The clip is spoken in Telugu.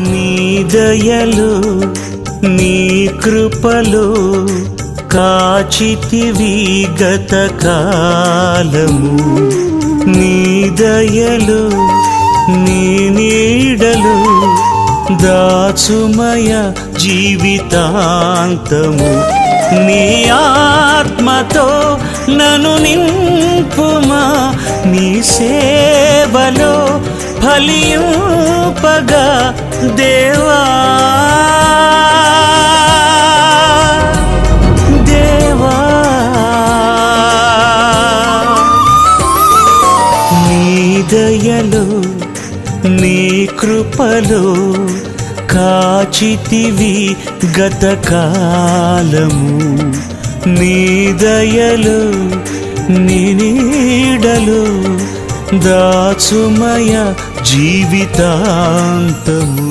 నీ దయలో నీ కృపలో కాచితివి గత కాలము. నీ దయలో నీ నీడలో దాచుమయ జీవితాంతము. నీ ఆత్మతో నన్ను నింపుమా, నీ సేవలో ఫలింపగా దేవా. దేవా నీ దయలో నీ కృపలో కాచితివి గత కాలము. నీ దయలో నీ నీడలో దాచుమయ జీవితాంతము.